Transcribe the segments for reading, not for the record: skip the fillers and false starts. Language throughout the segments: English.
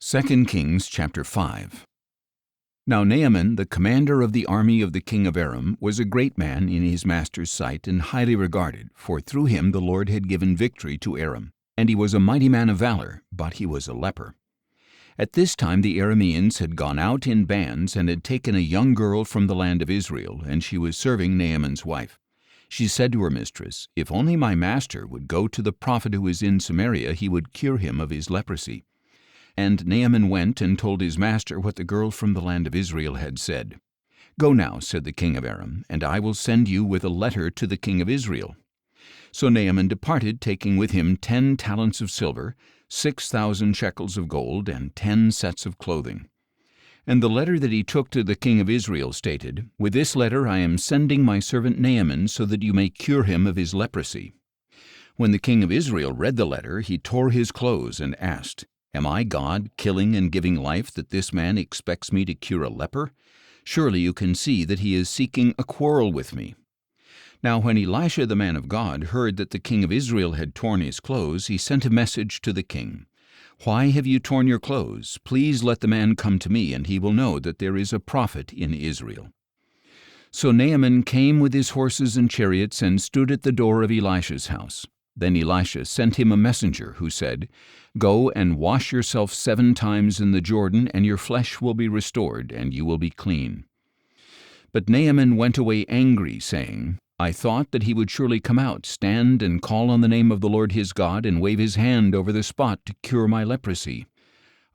2 Kings chapter 5. Now Naaman, the commander of the army of the king of Aram, was a great man in his master's sight and highly regarded, for through him the Lord had given victory to Aram. And he was a mighty man of valor, but he was a leper. At this time the Arameans had gone out in bands and had taken a young girl from the land of Israel, and she was serving Naaman's wife. She said to her mistress, "If only my master would go to the prophet who is in Samaria, he would cure him of his leprosy." And Naaman went and told his master what the girl from the land of Israel had said. "Go now," said the king of Aram, "and I will send you with a letter to the king of Israel." So Naaman departed, taking with him 10 talents of silver, 6,000 shekels of gold, and 10 sets of clothing. And the letter that he took to the king of Israel stated, "With this letter I am sending my servant Naaman, so that you may cure him of his leprosy." When the king of Israel read the letter, he tore his clothes and asked, "Am I God, killing and giving life, that this man expects me to cure a leper? Surely you can see that he is seeking a quarrel with me." Now when Elisha the man of God heard that the king of Israel had torn his clothes, he sent a message to the king. "Why have you torn your clothes? Please let the man come to me, and he will know that there is a prophet in Israel." So Naaman came with his horses and chariots and stood at the door of Elisha's house. Then Elisha sent him a messenger who said, "Go and wash yourself 7 times in the Jordan, and your flesh will be restored, and you will be clean." But Naaman went away angry, saying, "I thought that he would surely come out, stand and call on the name of the Lord his God, and wave his hand over the spot to cure my leprosy.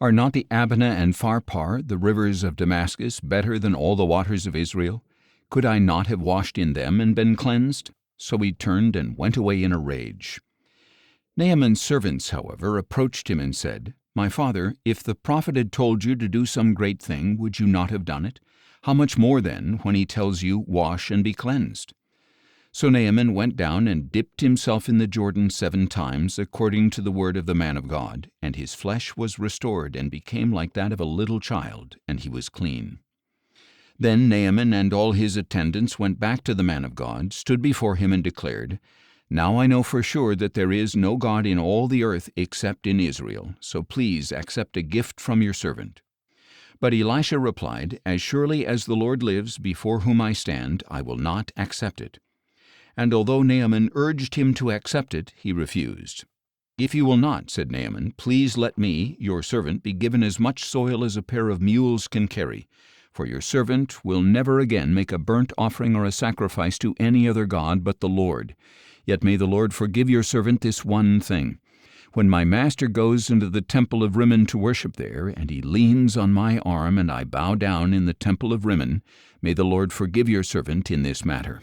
Are not the Abana and Pharpar, the rivers of Damascus, better than all the waters of Israel? Could I not have washed in them and been cleansed?" So he turned and went away in a rage. Naaman's servants, however, approached him and said, "My father, if the prophet had told you to do some great thing, would you not have done it? How much more then, when he tells you, 'Wash and be cleansed'?" So Naaman went down and dipped himself in the Jordan 7 times, according to the word of the man of God, and his flesh was restored and became like that of a little child, and he was clean. Then Naaman and all his attendants went back to the man of God, stood before him, and declared, "Now I know for sure that there is no God in all the earth except in Israel, so please accept a gift from your servant." But Elisha replied, "As surely as the Lord lives, before whom I stand, I will not accept it." And although Naaman urged him to accept it, he refused. "If you will not," said Naaman, "please let me, your servant, be given as much soil as a pair of mules can carry, for your servant will never again make a burnt offering or a sacrifice to any other god but the Lord. Yet may the Lord forgive your servant this one thing. When my master goes into the temple of Rimmon to worship there, and he leans on my arm, and I bow down in the temple of Rimmon, may the Lord forgive your servant in this matter."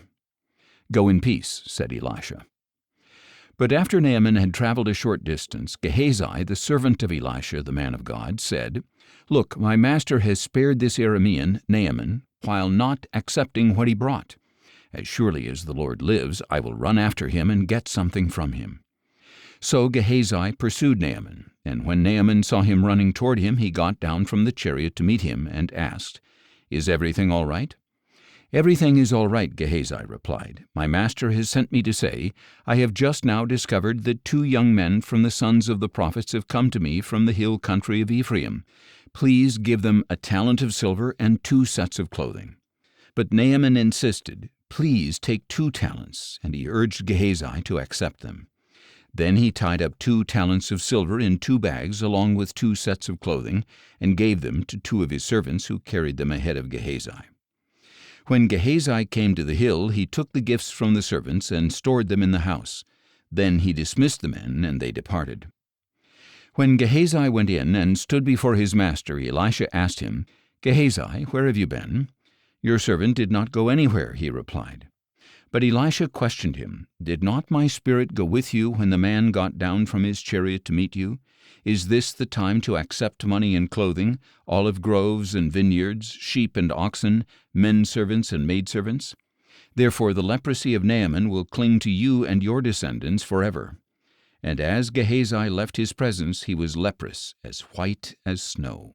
"Go in peace," said Elisha. But after Naaman had traveled a short distance, Gehazi, the servant of Elisha the man of God, said, "Look, my master has spared this Aramean, Naaman, while not accepting what he brought. As surely as the Lord lives, I will run after him and get something from him." So Gehazi pursued Naaman, and when Naaman saw him running toward him, he got down from the chariot to meet him and asked, "Is everything all right?" "Everything is all right," Gehazi replied. "My master has sent me to say, I have just now discovered that 2 young men from the sons of the prophets have come to me from the hill country of Ephraim. Please give them a talent of silver and 2 sets of clothing." But Naaman insisted, "Please take 2 talents, and he urged Gehazi to accept them. Then he tied up 2 talents of silver in 2 bags, along with 2 sets of clothing, and gave them to 2 of his servants, who carried them ahead of Gehazi. When Gehazi came to the hill, he took the gifts from the servants and stored them in the house. Then he dismissed the men, and they departed. When Gehazi went in and stood before his master, Elisha asked him, "Gehazi, where have you been?" "Your servant did not go anywhere," he replied. But Elisha questioned him, "Did not my spirit go with you when the man got down from his chariot to meet you? Is this the time to accept money and clothing, olive groves and vineyards, sheep and oxen, men servants and maidservants? Therefore the leprosy of Naaman will cling to you and your descendants forever." And as Gehazi left his presence, he was leprous, as white as snow.